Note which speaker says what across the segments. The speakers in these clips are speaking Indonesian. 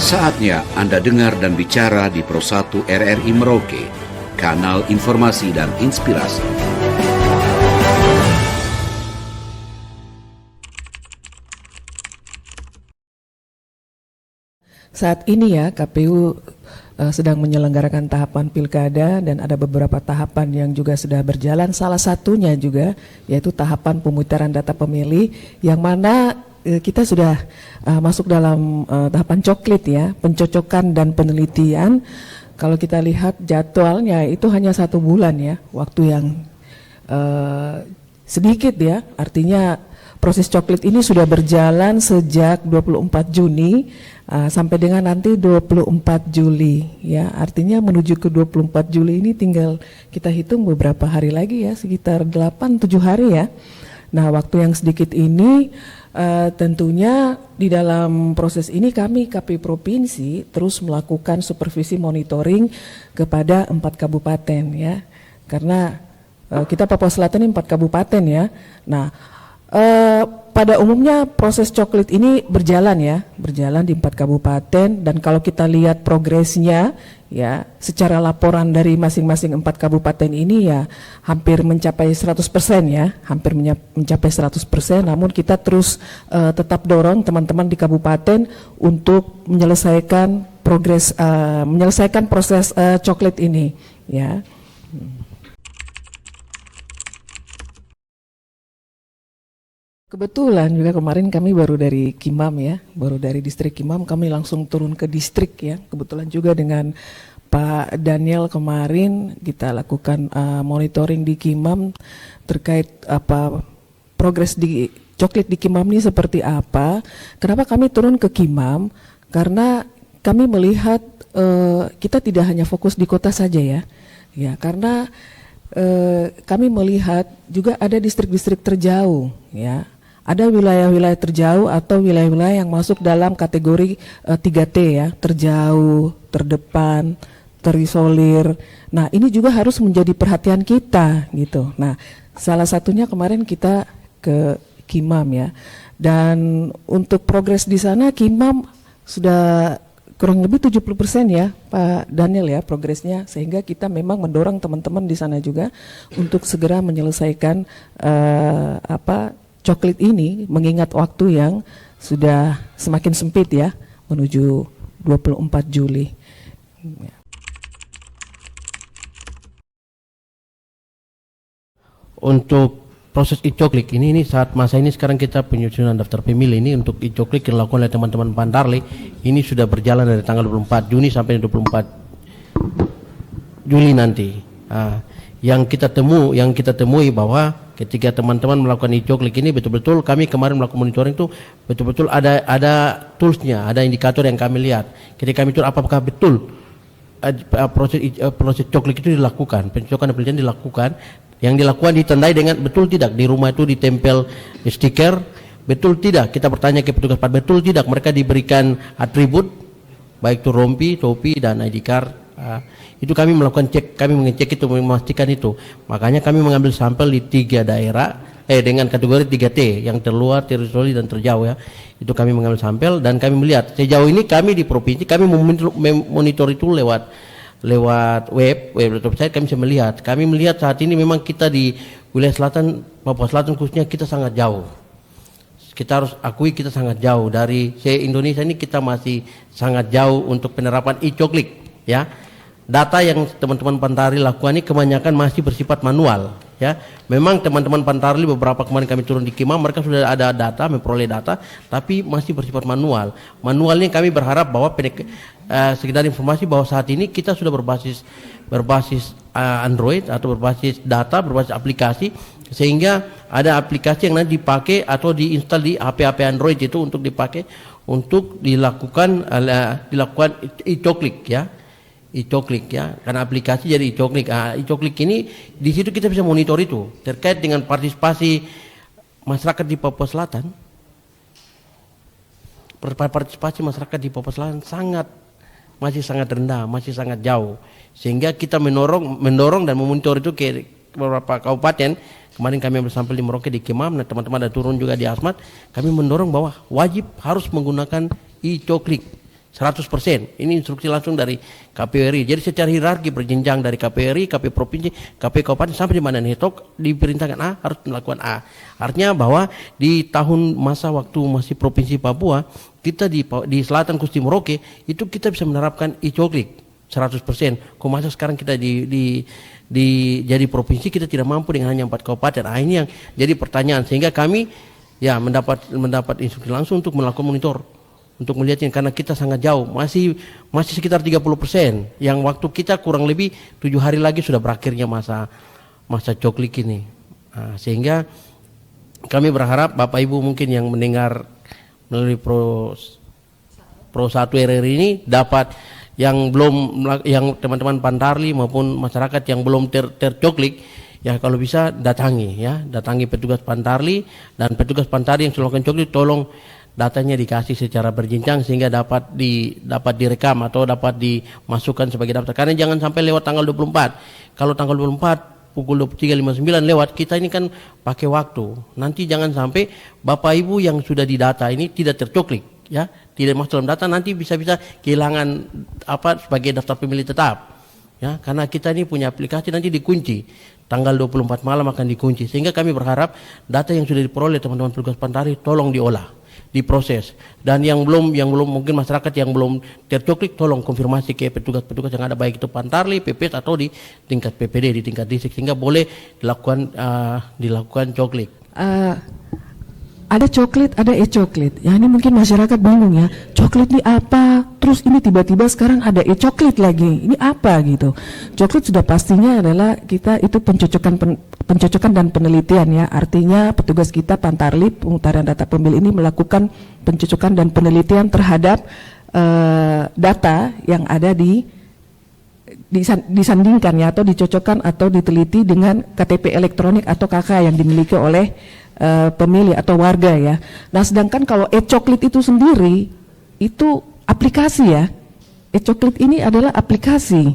Speaker 1: Saatnya Anda dengar dan bicara di Pro 1 RRI Merauke, kanal informasi dan inspirasi.
Speaker 2: Saat ini ya KPU sedang menyelenggarakan tahapan pilkada dan ada beberapa tahapan yang juga sudah berjalan. Salah satunya juga yaitu tahapan pemutaran data pemilih yang mana kita sudah masuk dalam tahapan coklit ya, pencocokan dan penelitian. Kalau kita lihat jadwalnya itu hanya 1 bulan ya, waktu yang sedikit ya, artinya proses coklit ini sudah berjalan sejak 24 Juni sampai dengan nanti 24 Juli ya. Artinya menuju ke 24 Juli ini tinggal kita hitung beberapa hari lagi ya, sekitar 8-7 hari ya. Nah, waktu yang sedikit ini tentunya di dalam proses ini kami KPU Provinsi terus melakukan supervisi monitoring kepada 4 kabupaten ya. Karena kita Papua Selatan ini 4 kabupaten ya. Nah, pada umumnya proses coklit ini berjalan di 4 kabupaten, dan kalau kita lihat progresnya ya secara laporan dari masing-masing 4 kabupaten ini ya hampir mencapai 100% ya, hampir mencapai 100%. Namun kita terus tetap dorong teman-teman di kabupaten untuk menyelesaikan proses coklit ini ya. Kebetulan juga kemarin kami baru dari Kimam ya, baru dari distrik Kimam, kami langsung turun ke distrik ya. Kebetulan juga dengan Pak Daniel kemarin kita lakukan monitoring di Kimam terkait progres di coklit di Kimam ini seperti apa. Kenapa kami turun ke Kimam? Karena kami melihat kita tidak hanya fokus di kota saja ya, karena kami melihat juga ada distrik-distrik terjauh ya. Ada wilayah-wilayah terjauh atau wilayah-wilayah yang masuk dalam kategori 3T ya, terjauh, terdepan, terisolir. Nah, ini juga harus menjadi perhatian kita gitu. Nah, salah satunya kemarin kita ke Kimam ya. Dan untuk progres di sana Kimam sudah kurang lebih 70% ya Pak Daniel ya progresnya, sehingga kita memang mendorong teman-teman di sana juga untuk segera menyelesaikan coklit ini, mengingat waktu yang sudah semakin sempit ya, menuju 24 Juli.
Speaker 3: Untuk proses e-coklik ini saat masa ini sekarang kita penyusunan daftar pemilih ini untuk e-coklik yang dilakukan oleh teman-teman Pantarli ini sudah berjalan dari tanggal 24 Juni sampai 24 Juli nanti. Yang kita temui bahwa ketika teman-teman melakukan e-coklik ini betul-betul kami kemarin melakukan monitoring itu betul-betul ada toolsnya, ada indikator yang kami lihat. Ketika kami itu apakah betul proses coklik itu dilakukan, pencocokan dan penelitian dilakukan, yang dilakukan ditandai dengan betul tidak di rumah itu ditempel stiker, betul tidak kita bertanya ke petugas betul tidak mereka diberikan atribut baik itu rompi, topi dan ID card. Itu kami melakukan cek, kami mengecek itu, memastikan itu. Makanya kami mengambil sampel di 3 daerah dengan kategori 3T, yang terluar, terisolir dan terjauh ya. Itu kami mengambil sampel dan kami melihat sejauh ini kami di provinsi kami memonitor itu lewat website. Kami melihat saat ini memang kita di wilayah selatan Papua Selatan khususnya kita sangat jauh. Kita harus akui kita sangat jauh dari se-Indonesia ini, kita masih sangat jauh untuk penerapan e-coklik ya. Data yang teman-teman Pantarli lakukan ini kebanyakan masih bersifat manual ya. Memang teman-teman Pantarli beberapa kemarin kami turun di Kimam, mereka sudah ada data, memperoleh data, tapi masih bersifat manual. Manualnya kami berharap bahwa sekedar informasi bahwa saat ini kita sudah berbasis Android atau berbasis data, berbasis aplikasi, sehingga ada aplikasi yang nanti dipakai atau diinstal di HP Android itu untuk dipakai untuk dilakukan e-coklik ya. E-coklik ya, karena aplikasi jadi e-coklik. E-coklik ini di situ kita bisa monitor itu terkait dengan partisipasi masyarakat di Papua Selatan. Partisipasi masyarakat di Papua Selatan masih sangat rendah, masih sangat jauh, sehingga kita mendorong dan memonitor itu ke beberapa kabupaten. Kemarin kami ambil sampel di Merauke, di Kimam, dan teman-teman ada turun juga di Asmat. Kami mendorong bahwa wajib harus menggunakan e-coklik 100%. Ini instruksi langsung dari KPU RI. Jadi secara hierarki berjenjang dari KPU RI, KPU Provinsi, KPU Kabupaten sampai di mana Netok diperintahkan A harus melakukan A. Artinya bahwa di tahun masa waktu masih Provinsi Papua, kita di Selatan Kusti Merauke itu kita bisa menerapkan e-coklik 100%. Kok masa sekarang kita jadi provinsi kita tidak mampu dengan hanya 4 kabupaten. Nah, ini yang jadi pertanyaan, sehingga kami ya mendapat instruksi langsung untuk melakukan monitor, untuk melihatnya, karena kita sangat jauh, masih sekitar 30%, yang waktu kita kurang lebih 7 hari lagi sudah berakhirnya masa coklik ini. Nah, sehingga kami berharap Bapak Ibu mungkin yang mendengar melalui Pro 1 RRI ini dapat, yang teman-teman Pantarli maupun masyarakat yang belum tercoklik, ya kalau bisa datangi petugas Pantarli, dan petugas Pantarli yang sudah melakukan coklik tolong datanya dikasih secara berjenjang sehingga dapat direkam atau dapat dimasukkan sebagai daftar. Karena jangan sampai lewat tanggal 24. Kalau tanggal 24 pukul 23.59 lewat, kita ini kan pakai waktu. Nanti jangan sampai Bapak Ibu yang sudah didata ini tidak tercoklik, ya, tidak masuk dalam data, nanti bisa-bisa kehilangan sebagai daftar pemilih tetap. Ya, karena kita ini punya aplikasi nanti dikunci. Tanggal 24 malam akan dikunci. Sehingga kami berharap data yang sudah diperoleh teman-teman petugas Pantarli tolong diolah, diproses, dan yang belum mungkin masyarakat yang belum tercoklik tolong konfirmasi ke petugas-petugas yang ada, baik itu Pantarli, PPS atau di tingkat PPD, di tingkat distrik, sehingga boleh dilakukan coklik.
Speaker 2: Ada coklit, ada e-coklit. Ya, ini mungkin masyarakat bingung ya. Coklit ini apa? Terus ini tiba-tiba sekarang ada e-coklit lagi. Ini apa gitu? Coklit sudah pastinya adalah kita itu pencocokan dan penelitian ya. Artinya petugas kita Pantarli pemutaran data pemilih ini melakukan pencocokan dan penelitian terhadap data yang ada disandingkan ya, atau dicocokkan atau diteliti dengan KTP elektronik atau KK yang dimiliki oleh pemilih atau warga ya. Nah, sedangkan kalau e-coklit itu sendiri itu aplikasi ya. E-coklit ini adalah aplikasi.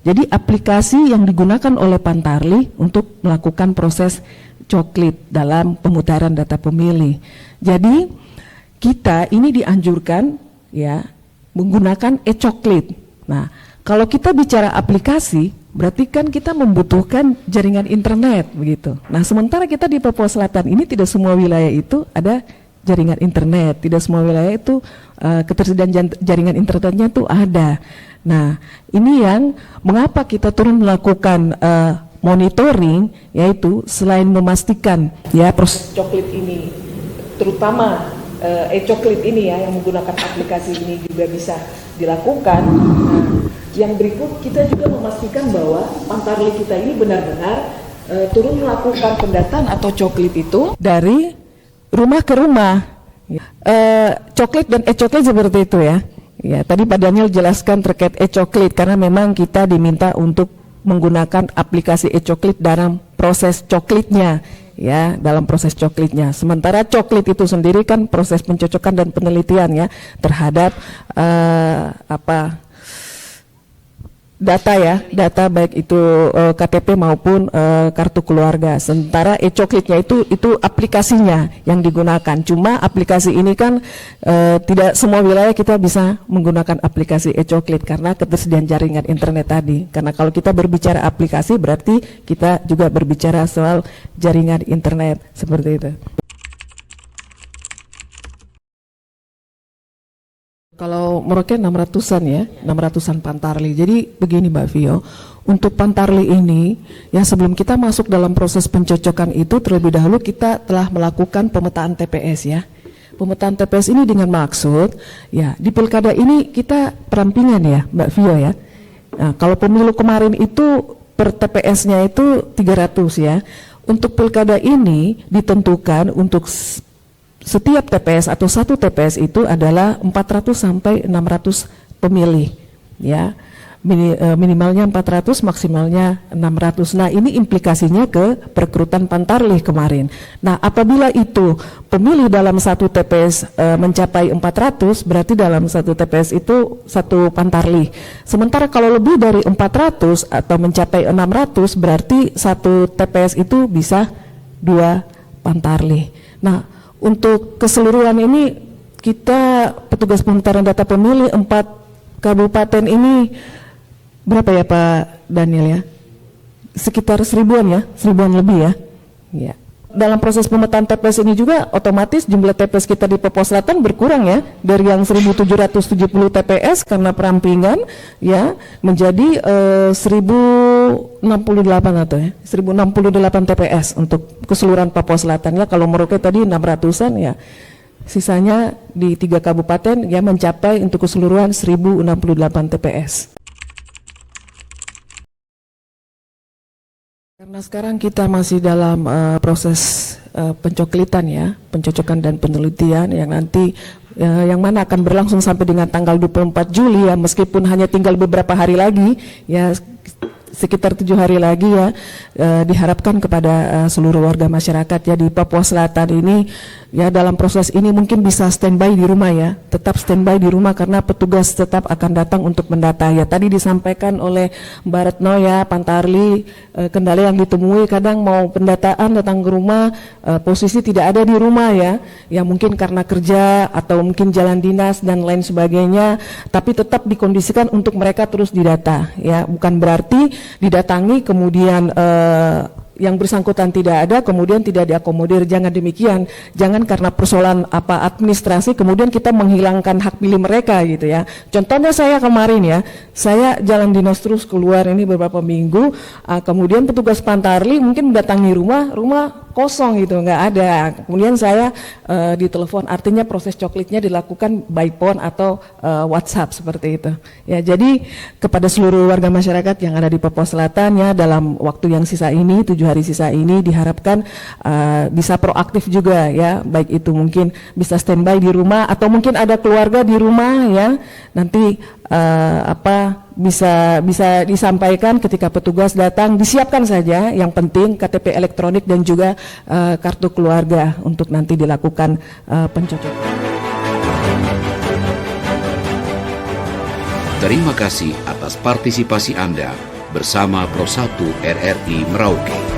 Speaker 2: Jadi aplikasi yang digunakan oleh Pantarli untuk melakukan proses coklit dalam pemutaran data pemilih. Jadi kita ini dianjurkan ya menggunakan e-coklit. Nah, kalau kita bicara aplikasi, berarti kan kita membutuhkan jaringan internet begitu. Nah, sementara kita di Papua Selatan ini tidak semua wilayah itu ada jaringan internet, tidak semua wilayah itu ketersediaan jaringan internetnya itu ada. Nah, ini yang mengapa kita turun melakukan monitoring, yaitu selain memastikan ya proses coklit ini, terutama e-coklit ini ya yang menggunakan aplikasi ini juga bisa dilakukan. Nah, yang berikut kita juga memastikan bahwa Pantarli kita ini benar-benar turun melakukan pendataan atau coklit itu dari rumah ke rumah. Coklit dan e-coklit seperti itu ya. Ya, tadi Pak Daniel jelaskan terkait e-coklit karena memang kita diminta untuk menggunakan aplikasi e-coklit dalam proses coklitnya. Ya, dalam proses coklitnya. Sementara coklit itu sendiri kan proses pencocokan dan penelitian ya terhadap data ya, data baik itu KTP maupun kartu keluarga. Sementara e-coklitnya itu aplikasinya yang digunakan. Cuma aplikasi ini kan tidak semua wilayah kita bisa menggunakan aplikasi e-coklit karena ketersediaan jaringan internet tadi. Karena kalau kita berbicara aplikasi berarti kita juga berbicara soal jaringan internet seperti itu. Kalau Merauke 600-an ya, 600-an Pantarli. Jadi begini Mbak Vio, untuk Pantarli ini, ya sebelum kita masuk dalam proses pencocokan itu, terlebih dahulu kita telah melakukan pemetaan TPS ya. Pemetaan TPS ini dengan maksud, ya di pilkada ini kita perampingan ya Mbak Vio ya. Nah, kalau pemilu kemarin itu per TPS-nya itu 300 ya. Untuk pilkada ini ditentukan untuk setiap TPS atau satu TPS itu adalah 400 sampai 600 pemilih ya. Minimalnya 400, maksimalnya 600. Nah, ini implikasinya ke perekrutan Pantarli kemarin. Nah, apabila itu pemilih dalam satu TPS mencapai 400, berarti dalam satu TPS itu satu Pantarli. Sementara kalau lebih dari 400 atau mencapai 600, berarti satu TPS itu bisa 2 Pantarli. Nah, untuk keseluruhan ini kita petugas pemutaran data pemilih 4 kabupaten ini berapa ya Pak Daniel ya? Sekitar 1000-an ya, 1000-an lebih ya. Ya. Dalam proses pemetaan TPS ini juga otomatis jumlah TPS kita di Papua Selatan berkurang ya, dari yang 1770 TPS karena perampingan ya menjadi 1068 atau ya 1068 TPS untuk keseluruhan Papua Selatan ya. Kalau Merauke tadi 600-an ya, sisanya di 3 kabupaten ya mencapai untuk keseluruhan 1068 TPS. Karena sekarang kita masih dalam proses pencoklitan ya, pencocokan dan penelitian yang nanti yang mana akan berlangsung sampai dengan tanggal 24 Juli ya, meskipun hanya tinggal beberapa hari lagi ya, sekitar 7 hari lagi ya, diharapkan kepada seluruh warga masyarakat ya di Papua Selatan ini ya, dalam proses ini mungkin bisa standby di rumah ya, tetap standby di rumah karena petugas tetap akan datang untuk mendata ya. Tadi disampaikan oleh Mbak Retno ya, Pantarli, kendala yang ditemui kadang mau pendataan datang ke rumah, posisi tidak ada di rumah ya, ya mungkin karena kerja atau mungkin jalan dinas dan lain sebagainya, tapi tetap dikondisikan untuk mereka terus didata ya, bukan berarti didatangi kemudian yang bersangkutan tidak ada kemudian tidak diakomodir, jangan demikian, jangan karena persoalan apa administrasi kemudian kita menghilangkan hak pilih mereka gitu ya. Contohnya saya kemarin ya, saya jalan dinas terus keluar ini beberapa minggu, kemudian petugas Pantarli mungkin mendatangi rumah kosong gitu, nggak ada, kemudian saya ditelepon, artinya proses coklitnya dilakukan by phone atau WhatsApp seperti itu ya. Jadi kepada seluruh warga masyarakat yang ada di Papua Selatan ya, dalam waktu yang sisa ini 7 hari sisa ini diharapkan bisa proaktif juga ya, baik itu mungkin bisa standby di rumah atau mungkin ada keluarga di rumah ya, nanti bisa disampaikan ketika petugas datang, disiapkan saja yang penting KTP elektronik dan juga kartu keluarga untuk nanti dilakukan pencocokan.
Speaker 1: Terima kasih atas partisipasi Anda bersama Pro 1 RRI Merauke.